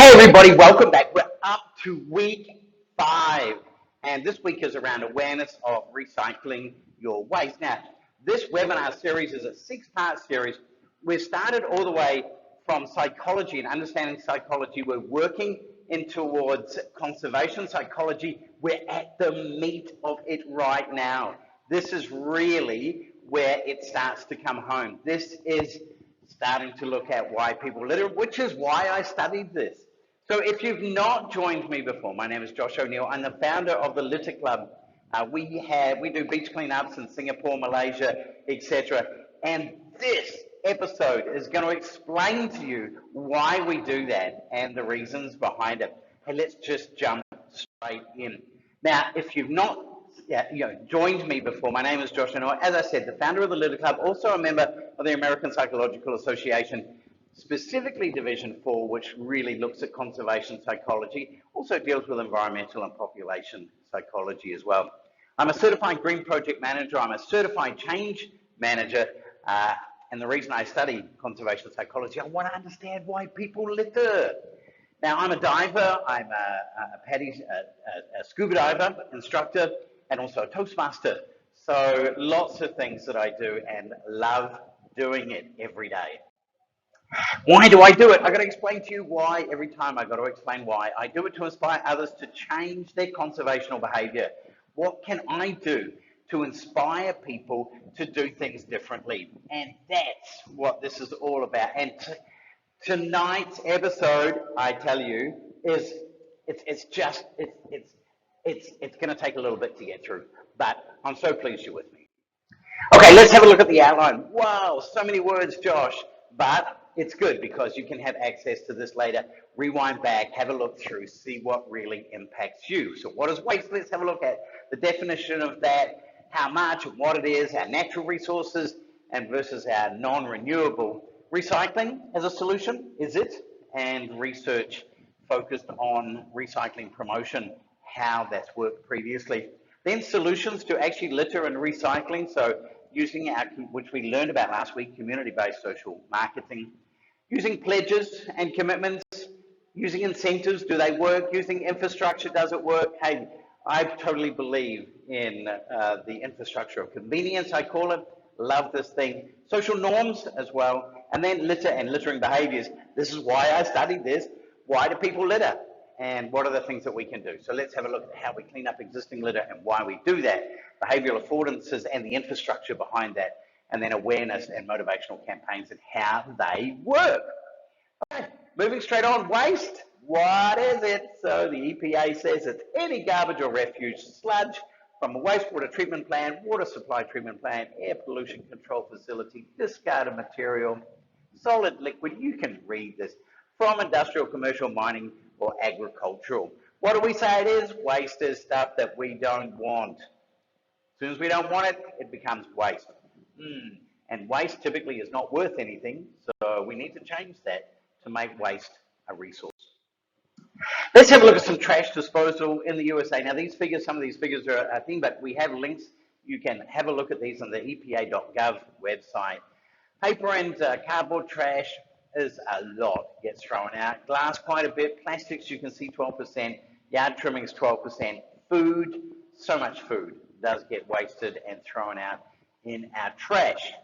Hey everybody, welcome back. We're up to week 5, and this week is around awareness of recycling your waste. Now, this webinar series is a 6-part series. We've started all the way from psychology and understanding psychology. We're working in towards conservation psychology. We're at the meat of it right now. This is really where it starts to come home. This is starting to look at why people litter, which is why I studied this. So if you've not joined me before, my name is Josh O'Neill. I'm the founder of the Litter Club. We do beach cleanups in Singapore, Malaysia, etc. And this episode is going to explain to you why we do that and the reasons behind it. Hey, let's just jump straight in. Now, if you've not joined me before, my name is Josh O'Neill. As I said, the founder of the Litter Club, also a member of the American Psychological Association, specifically Division 4, which really looks at conservation psychology, also deals with environmental and population psychology as well. I'm a certified green project manager. I'm a certified change manager. And the reason I study conservation psychology, I want to understand why people litter. Now, I'm a diver. I'm a scuba diver, instructor, and also a Toastmaster. So lots of things that I do and love doing it every day. Why do I do it? I've got to explain to you why every time. I've got to explain why. I do it to inspire others to change their conservational behavior. What can I do to inspire people to do things differently? And that's what this is all about. And tonight's episode, I tell you, is it's going to take a little bit to get through, but I'm so pleased you're with me. Okay, let's have a look at the outline. Wow, so many words, Josh, but it's good because you can have access to this later, rewind back, have a look through, see what really impacts you. So what is waste? Let's have a look at the definition of that, how much and what it is, our natural resources and versus our non-renewable. Recycling as a solution, is it? And research focused on recycling promotion, how that's worked previously. Then solutions to actually litter and recycling. So using our, which we learned about last week, community-based social marketing. Using pledges and commitments, using incentives, do they work? Using infrastructure, does it work? Hey, I totally believe in the infrastructure of convenience, I call it. Love this thing. Social norms as well. And then litter and littering behaviors. This is why I studied this. Why do people litter? And what are the things that we can do? So let's have a look at how we clean up existing litter and why we do that. Behavioral affordances and the infrastructure behind that. And then awareness and motivational campaigns and how they work. Okay, moving straight on, waste. What is it? So the EPA says it's any garbage or refuse, sludge from a wastewater treatment plant, water supply treatment plant, air pollution control facility, discarded material, solid liquid, you can read this, from industrial, commercial, mining, or agricultural. What do we say it is? Waste is stuff that we don't want. As soon as we don't want it, it becomes waste. And waste typically is not worth anything, so we need to change that to make waste a resource. Let's have a look at some trash disposal in the USA. Now these figures, some of these figures are a thing, but we have links. You can have a look at these on the EPA.gov website. Paper and cardboard trash is a lot gets thrown out. Glass quite a bit. Plastics you can see 12%. Yard trimmings 12%. Food, so much food does get wasted and thrown out in our trash.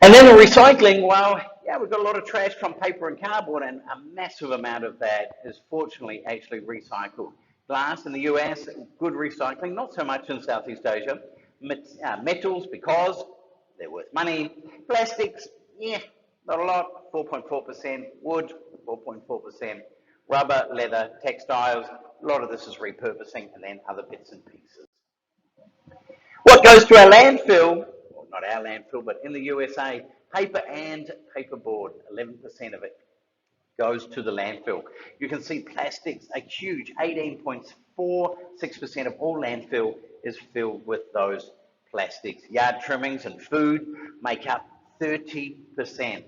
And then the recycling, well, yeah, we've got a lot of trash from paper and cardboard, and a massive amount of that is fortunately actually recycled. Glass in the US, good recycling, not so much in Southeast Asia. Metals, because they're worth money. Plastics, yeah, not a lot, 4.4%. Wood, 4.4%. Rubber, leather, textiles, a lot of this is repurposing, and then other bits and pieces. What goes to our landfill? Well, not our landfill, but in the USA, paper and paperboard, 11% of it goes to the landfill. You can see plastics, a huge 18.46% of all landfill is filled with those plastics. Yard trimmings and food make up 30%.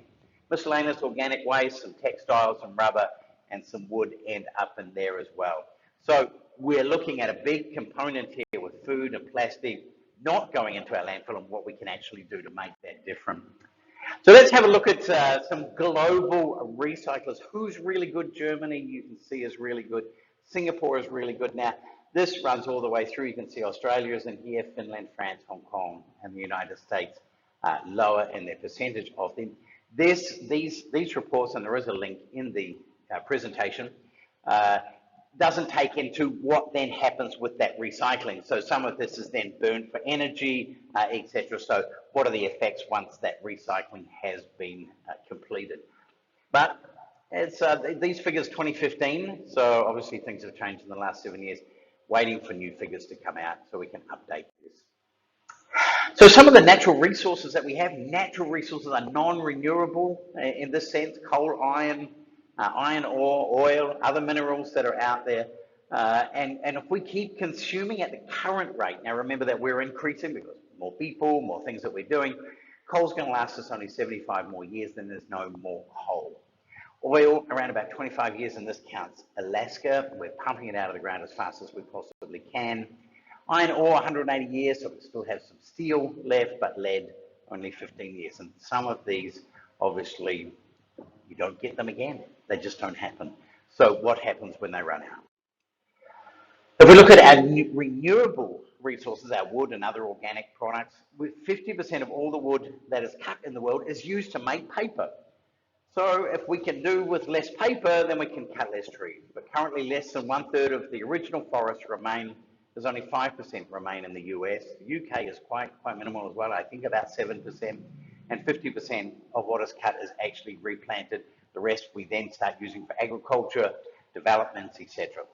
Miscellaneous organic waste, some textiles, some rubber, and some wood end up in there as well. So we're looking at a big component here with food and plastic not going into our landfill and what we can actually do to make that different. So let's have a look at some global recyclers. Who's really good? Germany, you can see, is really good. Singapore is really good. Now, this runs all the way through. You can see Australia is in here, Finland, France, Hong Kong, and the United States lower in their percentage of them. These reports, and there is a link in the presentation, uh, doesn't take into what then happens with that recycling. So some of this is then burned for energy, etc. So what are the effects once that recycling has been completed? But it's these figures 2015, so obviously things have changed in the last 7 years, waiting for new figures to come out so we can update this. So some of the natural resources that we have, natural resources are non-renewable in this sense: coal, iron ore, oil, other minerals that are out there. And if we keep consuming at the current rate, now remember that we're increasing because more people, more things that we're doing, coal's going to last us only 75 more years, then there's no more coal. Oil, around about 25 years, and this counts Alaska. We're pumping it out of the ground as fast as we possibly can. Iron ore, 180 years, so we still have some steel left, but lead, only 15 years. And some of these, obviously, you don't get them again. They just don't happen. So what happens when they run out? If we look at our renewable resources, our wood and other organic products, 50% of all the wood that is cut in the world is used to make paper. So if we can do with less paper, then we can cut less trees. But currently less than 1/3 of the original forests remain. There's only 5% remain in the US. The UK is quite minimal as well. I think about 7%, and 50% of what is cut is actually replanted. The rest we then start using for agriculture, developments, etc.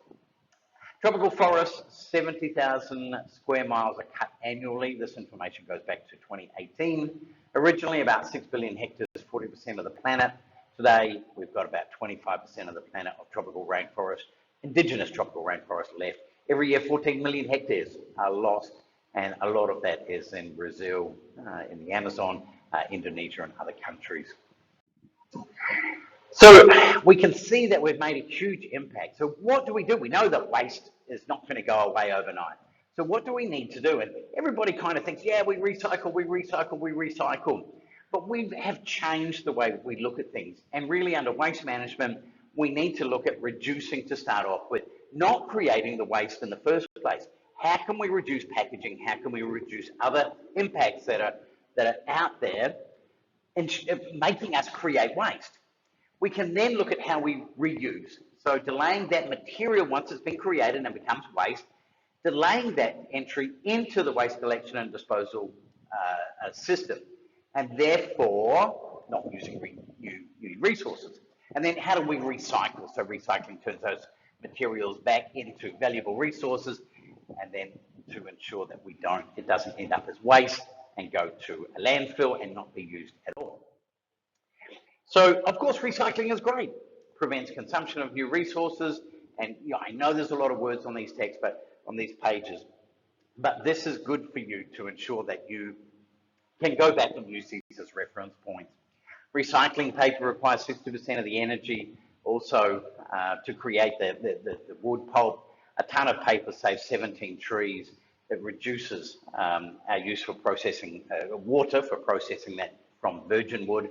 Tropical forests, 70,000 square miles are cut annually. This information goes back to 2018. Originally about 6 billion hectares, 40% of the planet. Today, we've got about 25% of the planet of tropical rainforest, indigenous tropical rainforest left. Every year, 14 million hectares are lost, and a lot of that is in Brazil, in the Amazon, Indonesia, and other countries. So we can see that we've made a huge impact. So what do? We know that waste is not going to go away overnight. So what do we need to do? And everybody kind of thinks, yeah, we recycle. But we have changed the way we look at things. And really under waste management, we need to look at reducing to start off with, not creating the waste in the first place. How can we reduce packaging? How can we reduce other impacts that are out there and making us create waste? We can then look at how we reuse. So delaying that material once it's been created and becomes waste, delaying that entry into the waste collection and disposal system, and therefore not using new resources. And then how do we recycle? So recycling turns those materials back into valuable resources, and then to ensure that it doesn't end up as waste and go to a landfill and not be used at all. So, of course, recycling is great. Prevents consumption of new resources. And I know there's a lot of words on these texts, but on these pages. But this is good for you to ensure that you can go back and use these as reference points. Recycling paper requires 60% of the energy also to create the wood pulp. A ton of paper saves 17 trees. It reduces our use for processing water for processing that from virgin wood.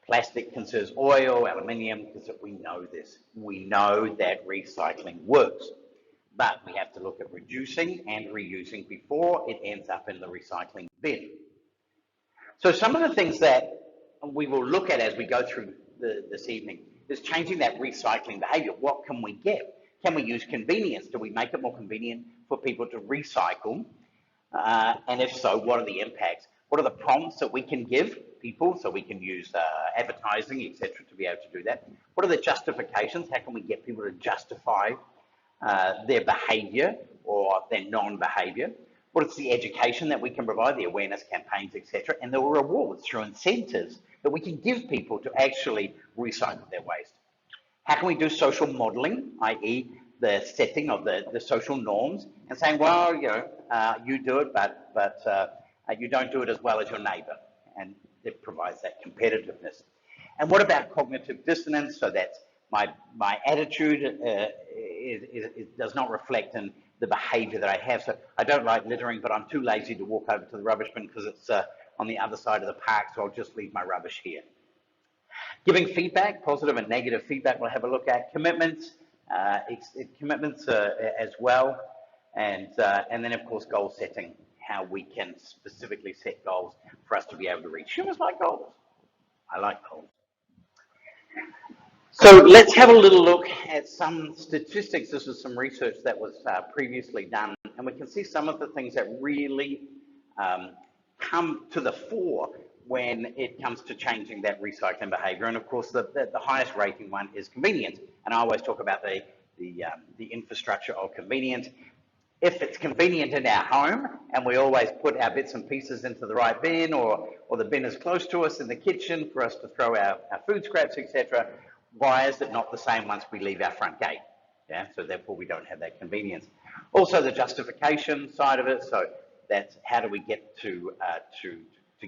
Plastic conserves oil, aluminium, because we know this. We know that recycling works, but we have to look at reducing and reusing before it ends up in the recycling bin. So some of the things that we will look at as we go through this evening is changing that recycling behavior. What can we get? Can we use convenience? Do we make it more convenient for people to recycle? And if so, what are the impacts? What are the prompts that we can give people so we can use advertising, etc., to be able to do that? What are the justifications? How can we get people to justify their behavior or their non-behavior? What is the education that we can provide, the awareness campaigns, etc., and the rewards through incentives that we can give people to actually recycle their waste? How can we do social modeling, i.e., the setting of the social norms, and saying, well, you do it, but you don't do it as well as your neighbour, and it provides that competitiveness. And what about cognitive dissonance? So that's my attitude it does not reflect in the behaviour that I have. So I don't like littering, but I'm too lazy to walk over to the rubbish bin because it's on the other side of the park, so I'll just leave my rubbish here. Giving feedback, positive and negative feedback, we'll have a look at. Commitments, as well, and then of course goal setting, how we can specifically set goals for us to be able to reach. Humans like goals. I like goals. So let's have a little look at some statistics. This is some research that was previously done, and we can see some of the things that really come to the fore when it comes to changing that recycling behavior. And of course, the highest rating one is convenience. And I always talk about the infrastructure of convenience. If it's convenient in our home and we always put our bits and pieces into the right bin, or the bin is close to us in the kitchen for us to throw our food scraps, etc., why is it not the same once we leave our front gate? Yeah, so therefore we don't have that convenience. Also the justification side of it, so that's how do we get to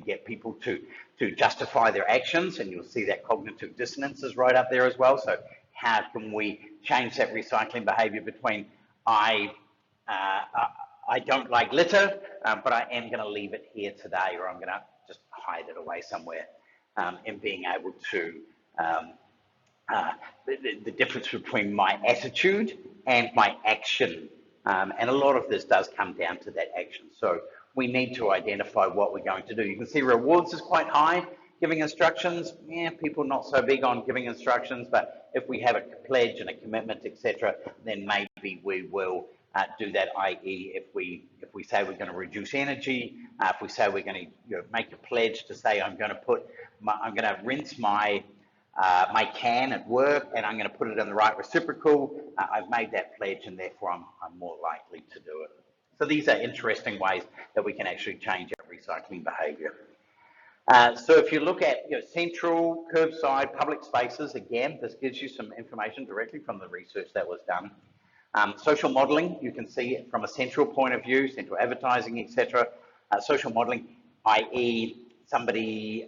get people to justify their actions, and you'll see that cognitive dissonance is right up there as well. So how can we change that recycling behavior between I don't like litter, but I am going to leave it here today, or I'm going to just hide it away somewhere, and being able to the difference between my attitude and my action. And a lot of this does come down to that action. So we need to identify what we're going to do. You can see rewards is quite high. Giving instructions, yeah, people not so big on giving instructions, but if we have a pledge and a commitment, etc., then maybe we will do that, i.e. if we say we're going to reduce energy, if we say we're going to make a pledge to say I'm going to rinse my can at work, and I'm going to put it in the right reciprocal. I've made that pledge, and therefore I'm more likely to do it. So these are interesting ways that we can actually change our recycling behavior. So if you look at central, curbside, public spaces, again, this gives you some information directly from the research that was done. Social modelling, you can see it from a central point of view, central advertising, etc. Social modelling, i.e. somebody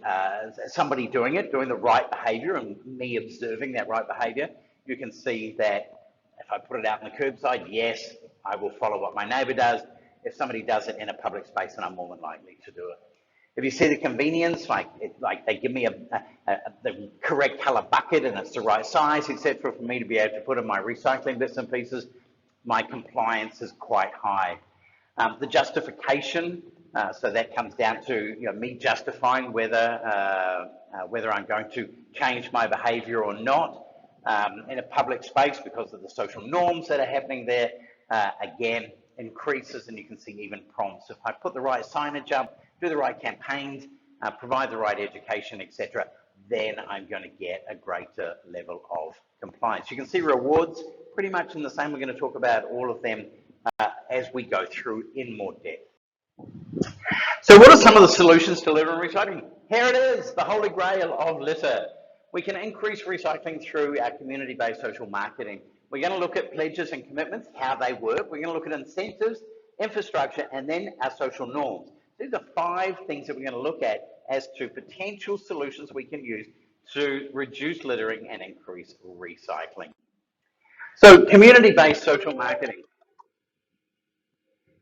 doing the right behaviour and me observing that right behaviour. You can see that if I put it out in the curbside, yes, I will follow what my neighbour does. If somebody does it in a public space, then I'm more than likely to do it. If you see the convenience, like they give me the correct colour bucket and it's the right size, etc., for me to be able to put in my recycling bits and pieces, my compliance is quite high. The justification, so that comes down to me justifying whether I'm going to change my behaviour or not in a public space because of the social norms that are happening there. Again, increases, and you can see even prompts. If I put the right signage up, do the right campaigns, provide the right education, etc., then I'm going to get a greater level of compliance. You can see rewards pretty much in the same. We're going to talk about all of them as we go through in more depth. So what are some of the solutions to litter and recycling? Here it is, the holy grail of litter. We can increase recycling through our community-based social marketing. We're going to look at pledges and commitments, how they work. We're going to look at incentives, infrastructure, and then our social norms. These are 5 things that we're going to look at as to potential solutions we can use to reduce littering and increase recycling. So community-based social marketing.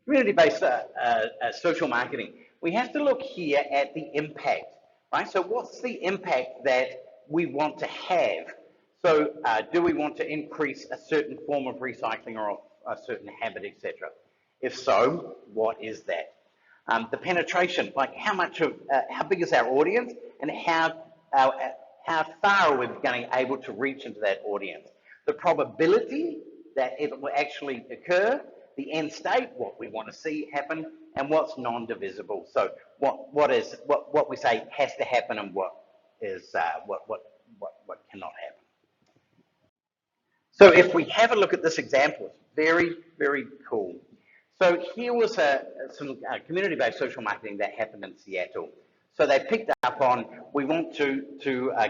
Community-based social marketing. We have to look here at the impact, right? So what's the impact that we want to have? So do we want to increase a certain form of recycling or a certain habit, etc.? If so, what is that? The penetration, like how big is our audience, and how far are we able to reach into that audience? The probability that it will actually occur, the end state, what we want to see happen, and what's non-divisible. So what we say has to happen, and what cannot happen. So if we have a look at this example, it's very, very cool. So here was some community-based social marketing that happened in Seattle. So they picked up on, we want to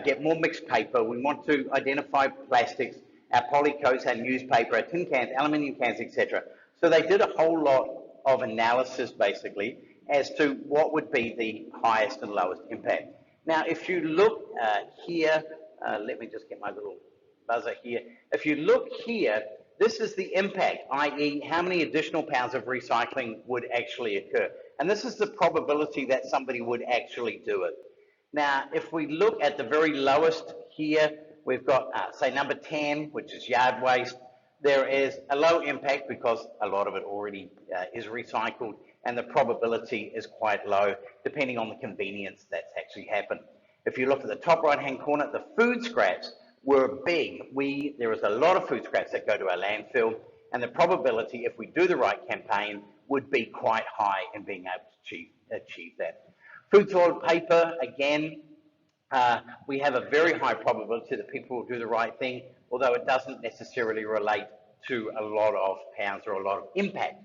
get more mixed paper, we want to identify plastics, our polycoats, our newspaper, our tin cans, aluminium cans, etc. So they did a whole lot of analysis, basically, as to what would be the highest and lowest impact. Now, if you look here, let me just get my little buzzer here. If you look here, this is the impact, i.e. how many additional pounds of recycling would actually occur. And this is the probability that somebody would actually do it. Now, if we look at the very lowest here, we've got, say, number 10, which is yard waste. There is a low impact because a lot of it already is recycled, and the probability is quite low, depending on the convenience that's actually happened. If you look at the top right-hand corner, the food scraps were big. There is a lot of food scraps that go to our landfill, and the probability, if we do the right campaign, would be quite high in being able to achieve that. Food, soil, paper, again, we have a very high probability that people will do the right thing, although it doesn't necessarily relate to a lot of pounds or a lot of impact.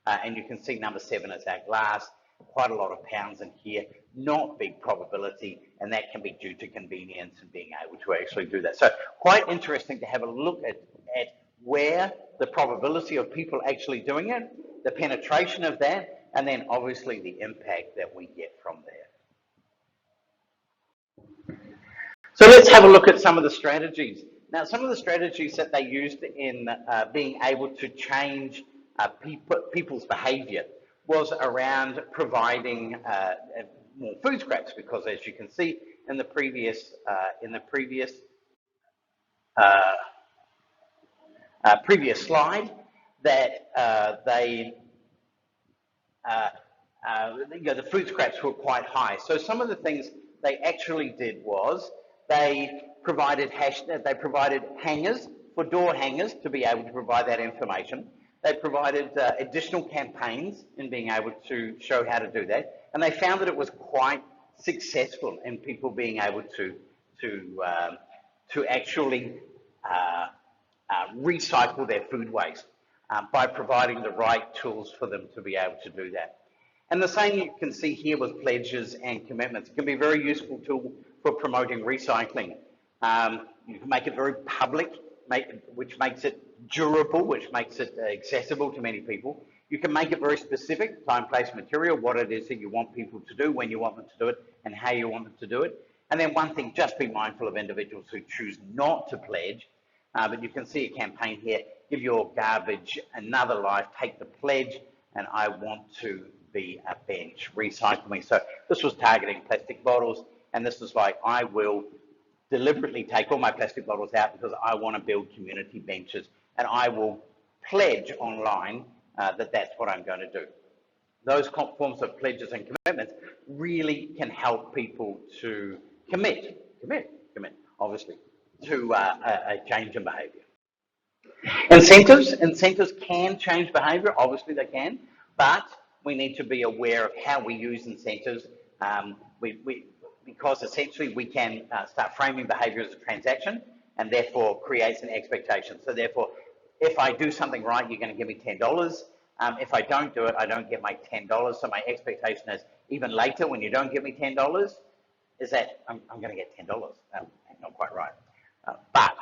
And you can see number 7 is our glass, quite a lot of pounds in here, not big probability, and that can be due to convenience and being able to actually do that. So quite interesting to have a look at where the probability of people actually doing it, the penetration of that, and then obviously the impact that we get from there. So let's have a look at some of the strategies. Now, some of the strategies that they used in being able to change people's behavior was around providing more food scraps, because as you can see in the previous previous slide, that the food scraps were quite high. So some of the things they actually did was they provided hangers, for door hangers, to be able to provide that information. They provided additional campaigns in being able to show how to do that, and they found that it was quite successful in people being able to actually recycle their food waste by providing the right tools for them to be able to do that. And the same you can see here with pledges and commitments. It can be a very useful tool for promoting recycling. You can make it very public, which makes it durable, which makes it accessible to many people. You can make it very specific, time, place, material, what it is that you want people to do, when you want them to do it, and how you want them to do it. And then one thing, just be mindful of individuals who choose not to pledge. But you can see a campaign here, give your garbage another life, take the pledge, and I want to be a bench, recycle me. So this was targeting plastic bottles, and this was like, I will deliberately take all my plastic bottles out because I want to build community benches, and I will pledge online that that's what I'm going to do. Those forms of pledges and commitments really can help people to commit, obviously, to a change in behaviour. Incentives can change behaviour, obviously they can, but we need to be aware of how we use incentives, because essentially we can start framing behaviour as a transaction, and therefore creates an expectation. So therefore, if I do something right, you're going to give me $10. If I don't do it, I don't get my $10. So my expectation is, even later when you don't give me $10, is that I'm going to get $10. Not quite right. But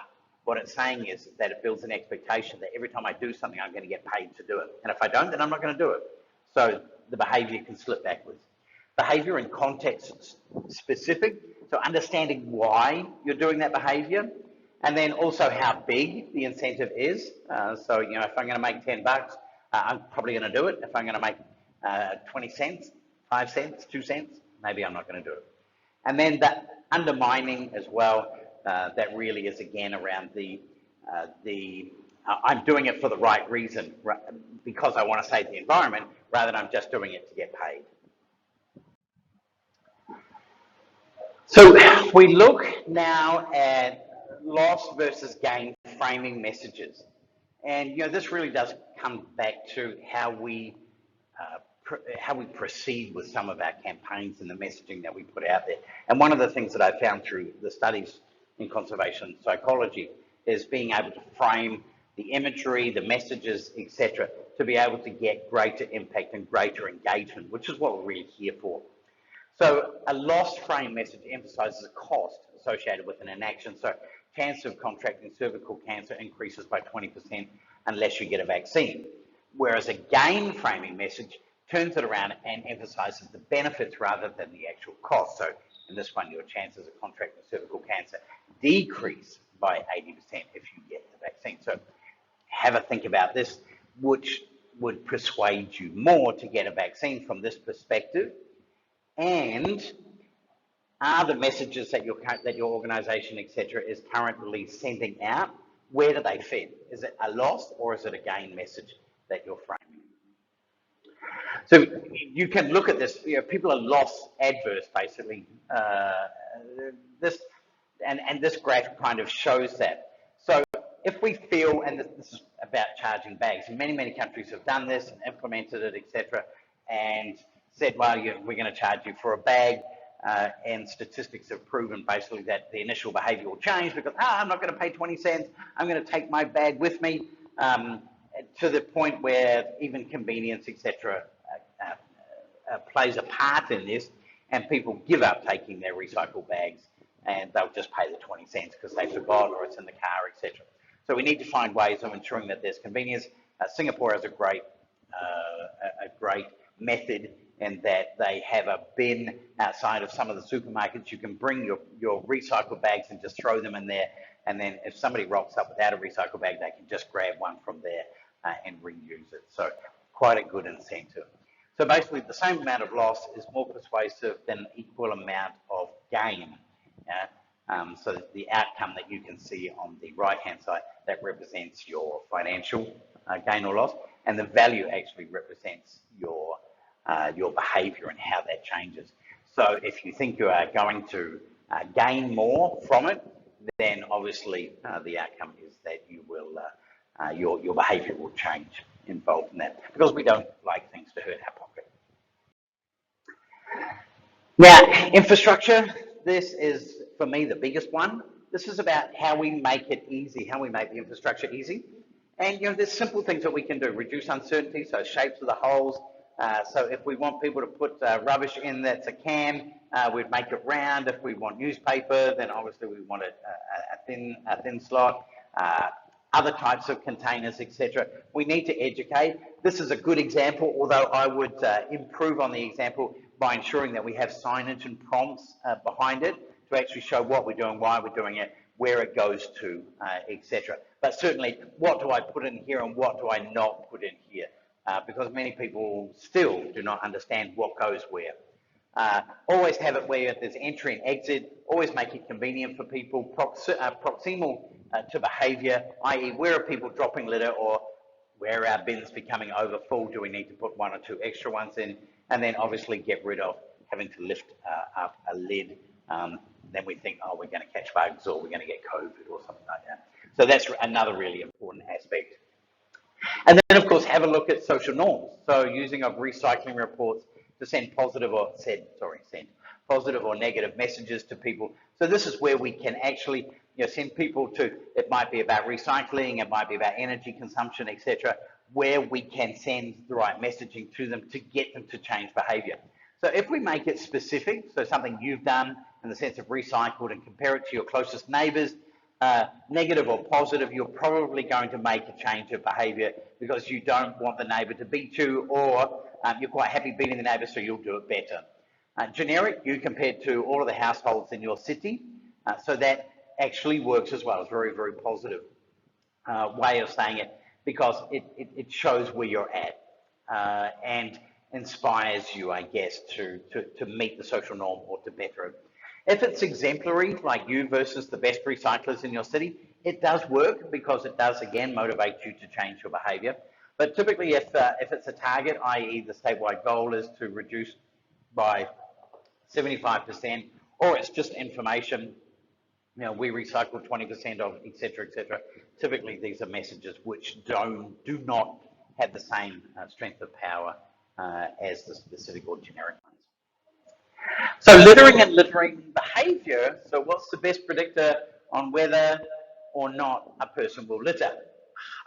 what it's saying is that it builds an expectation that every time I do something, I'm going to get paid to do it. And if I don't, then I'm not going to do it. So the behaviour can slip backwards. Behaviour in context specific, so understanding why you're doing that behaviour, and then also how big the incentive is. So, if I'm going to make $10, I'm probably going to do it. If I'm going to make 20 cents, 5 cents, 2 cents, maybe I'm not going to do it. And then that undermining as well, that really is again around I'm doing it for the right reason, because I want to save the environment, rather than I'm just doing it to get paid. So we look now at loss versus gain framing messages. And this really does come back to how we proceed with some of our campaigns and the messaging that we put out there. And one of the things that I found through the studies in conservation psychology is being able to frame the imagery, the messages, etc., to be able to get greater impact and greater engagement, which is what we're really here for. So a loss frame message emphasizes a cost associated with an inaction. So chance of contracting cervical cancer increases by 20% unless you get a vaccine. Whereas a gain framing message turns it around and emphasizes the benefits rather than the actual cost. So in this one, your chances of contracting cervical cancer decrease by 80% if you get the vaccine. So have a think about this, which would persuade you more to get a vaccine from this perspective? And are the messages that your organization, etc., is currently sending out, where do they fit? Is it a loss or is it a gain message that you're framing? So you can look at this, people are loss adverse, basically. This and this graph kind of shows that. So if we feel, and this is about charging bags, and many countries have done this and implemented it, etc., and said, well, we're going to charge you for a bag, and statistics have proven basically that the initial behaviour will change because, I'm not going to pay 20 cents, I'm going to take my bag with me, to the point where even convenience, etc., plays a part in this, and people give up taking their recycled bags and they'll just pay the 20 cents because they forgot or it's in the car, etc. So we need to find ways of ensuring that there's convenience. Singapore has a great method in that they have a bin outside of some of the supermarkets. You can bring your recycled bags and just throw them in there, and then if somebody rocks up without a recycled bag, they can just grab one from there and reuse it. So quite a good incentive. So basically the same amount of loss is more persuasive than an equal amount of gain. So the outcome that you can see on the right-hand side, that represents your financial gain or loss, and the value actually represents your behaviour and how that changes. So if you think you are going to gain more from it, then obviously the outcome is that you will your behaviour will change involved in that, because we don't like things to hurt our pocket. Now, infrastructure, this is, for me, the biggest one. This is about how we make it easy, how we make the infrastructure easy. And, there's simple things that we can do. Reduce uncertainty, so shapes of the holes. So if we want people to put rubbish in that's a can, we'd make it round. If we want newspaper, then obviously we want a thin slot. Other types of containers, etc. We need to educate. This is a good example, although I would improve on the example by ensuring that we have signage and prompts behind it to actually show what we're doing, why we're doing it, where it goes to, etc. But certainly, what do I put in here and what do I not put in here? Because many people still do not understand what goes where. Always have it where there's entry and exit. Always make it convenient for people. Proximal to behaviour, i.e. where are people dropping litter, or where are our bins becoming overfull? Do we need to put one or two extra ones in? And then obviously get rid of having to lift up a lid. Then we think, oh, we're going to catch bugs or we're going to get COVID or something like that. So that's another really important aspect. And then, of course, have a look at social norms. So using of recycling reports to send positive or negative messages to people. So this is where we can actually send people to, it might be about recycling, it might be about energy consumption, etc., where we can send the right messaging to them to get them to change behaviour. So if we make it specific, so something you've done in the sense of recycled, and compare it to your closest neighbours, negative or positive, you're probably going to make a change of behaviour because you don't want the neighbour to beat you, or you're quite happy beating the neighbour, so you'll do it better. Generic, you compared to all of the households in your city, so that actually works as well. It's a very, very positive way of saying it, because it shows where you're at and inspires you, I guess, to meet the social norm or to better it. If it's exemplary, like you versus the best recyclers in your city, it does work because it does, again, motivate you to change your behaviour. But typically, if it's a target, i.e. the statewide goal is to reduce by 75%, or it's just information, we recycle 20% of, etc., etc. Typically, these are messages which do not have the same strength of power as the specific or generic ones. So littering and littering behaviour. So what's the best predictor on whether or not a person will litter?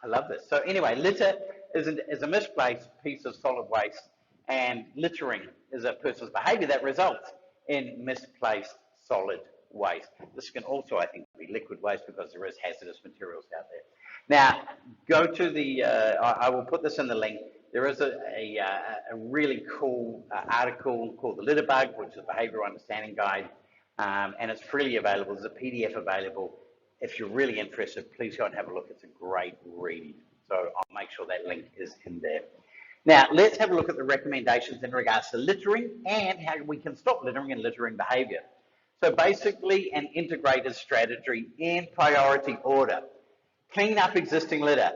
I love this. So anyway, litter is a misplaced piece of solid waste, and littering is a person's behaviour that results in misplaced solid waste. This can also, I think, be liquid waste because there is hazardous materials out there. Now, go to the, I will put this in the link. There is a really cool article called The Litter Bug, which is a behavioural understanding guide, and it's freely available. There's a PDF available. If you're really interested, please go and have a look. It's a great read. So I'll make sure that link is in there. Now, let's have a look at the recommendations in regards to littering and how we can stop littering and littering behavior. So basically, an integrated strategy in priority order. Clean up existing litter.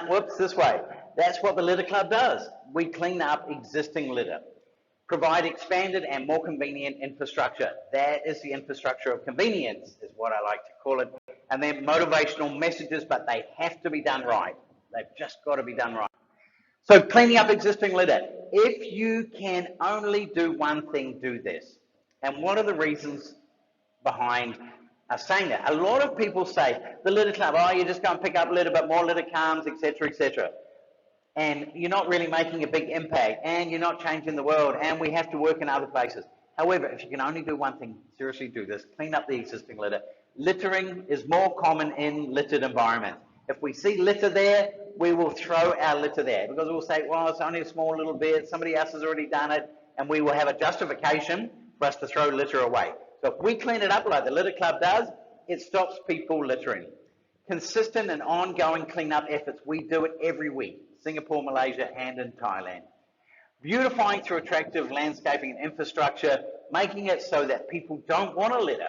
Whoops, this way. That's what the Litter Club does. We clean up existing litter. Provide expanded and more convenient infrastructure. That is the infrastructure of convenience, is what I like to call it. And then motivational messages, but they have to be done right. They've just got to be done right. So cleaning up existing litter. If you can only do one thing, do this. And what are the reasons behind saying that? A lot of people say, the Litter Club, oh, you just go and pick up litter, but more litter comes, etc., etc. And you're not really making a big impact, and you're not changing the world, and we have to work in other places. However, if you can only do one thing, seriously do this. Clean up the existing litter. Littering is more common in littered environments. If we see litter there, we will throw our litter there because we'll say, well, it's only a small little bit, somebody else has already done it, and we will have a justification for us to throw litter away. So if we clean it up like the Litter Club does, it stops people littering. Consistent and ongoing cleanup efforts, we do it every week. Singapore, Malaysia, and in Thailand. Beautifying through attractive landscaping and infrastructure, making it so that people don't want to litter,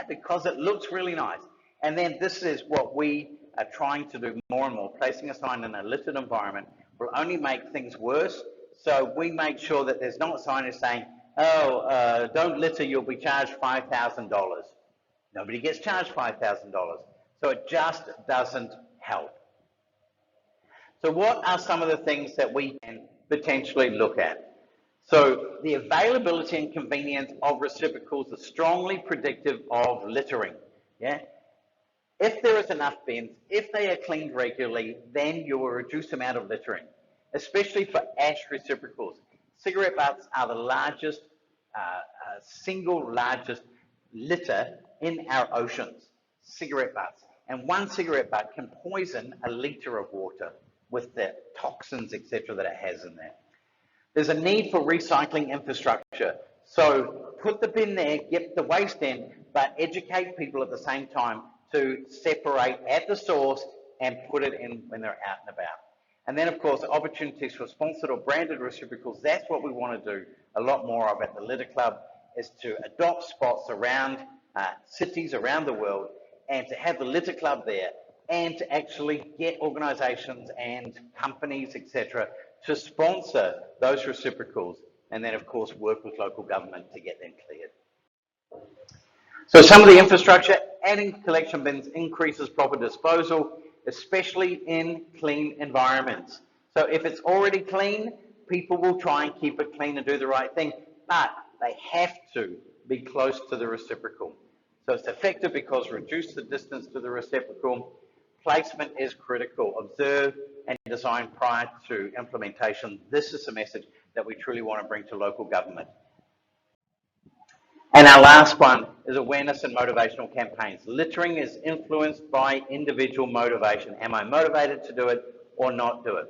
because it looks really nice. And then this is what we are trying to do more and more. Placing a sign in a littered environment will only make things worse. So we make sure that there's not a sign saying, oh, don't litter, you'll be charged $5,000. Nobody gets charged $5,000. So it just doesn't help. So what are some of the things that we can potentially look at? So the availability and convenience of receptacles are strongly predictive of littering. If there is enough bins, if they are cleaned regularly, then you will reduce the amount of littering, especially for ash receptacles. Cigarette butts are the largest, single largest litter in our oceans, cigarette butts. And one cigarette butt can poison a litre of water with the toxins, etc., that it has in there. There's a need for recycling infrastructure. So put the bin there, get the waste in, but educate people at the same time to separate at the source and put it in when they're out and about. And then, of course, opportunities for sponsored or branded receptacles. That's what we want to do a lot more of at the Litter Club, is to adopt spots around cities around the world and to have the Litter Club there and to actually get organisations and companies, etc., to sponsor those receptacles, and then, of course, work with local government to get them cleared. So some of the infrastructure, adding collection bins increases proper disposal, especially in clean environments. So if it's already clean, people will try and keep it clean and do the right thing, but they have to be close to the receptacle. So it's effective because reduce the distance to the receptacle. Placement is critical. Observe and design prior to implementation. This is the message that we truly want to bring to local government. And our last one is awareness and motivational campaigns. Littering is influenced by individual motivation. Am I motivated to do it or not do it?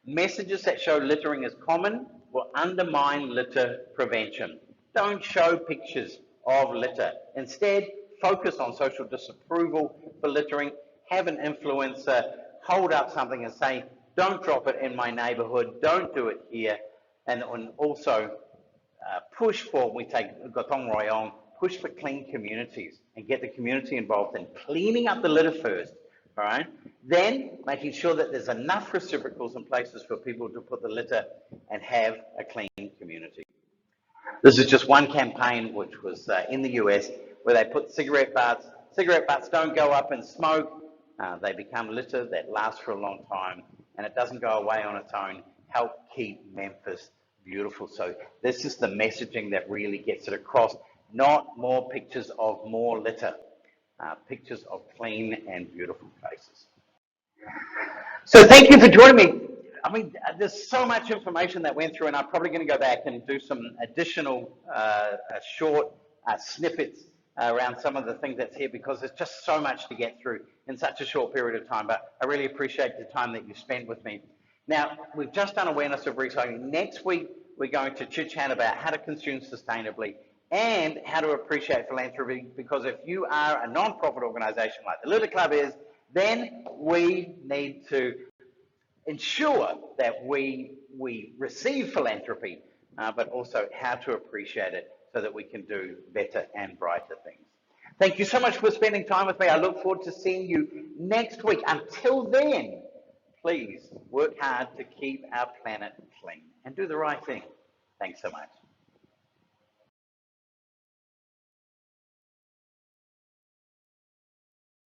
Messages that show littering is common will undermine litter prevention. Don't show pictures of litter. Instead, focus on social disapproval for littering. Have an influencer hold up something and say, don't drop it in my neighborhood, don't do it here. And also push for, we take Gotong Royong, push for clean communities and get the community involved in cleaning up the litter first, all right? Then making sure that there's enough receptacles and places for people to put the litter and have a clean community. This is just one campaign which was in the US where they put cigarette butts. Cigarette butts don't go up in smoke. They become litter that lasts for a long time, and it doesn't go away on its own. Help keep Memphis beautiful. So this is the messaging that really gets it across. Not more pictures of more litter, pictures of clean and beautiful places. So thank you for joining me. I mean, there's so much information that went through, and I'm probably going to go back and do some additional short snippets around some of the things that's here, because there's just so much to get through in such a short period of time. But I really appreciate the time that you spent with me. Now, we've just done awareness of recycling. Next week, we're going to chit-chat about how to consume sustainably and how to appreciate philanthropy, because if you are a non-profit organisation like the Litter Club is, then we need to ensure that we receive philanthropy, but also how to appreciate it so that we can do better and brighter things. Thank you so much for spending time with me. I look forward to seeing you next week. Until then, please work hard to keep our planet clean and do the right thing. Thanks so much.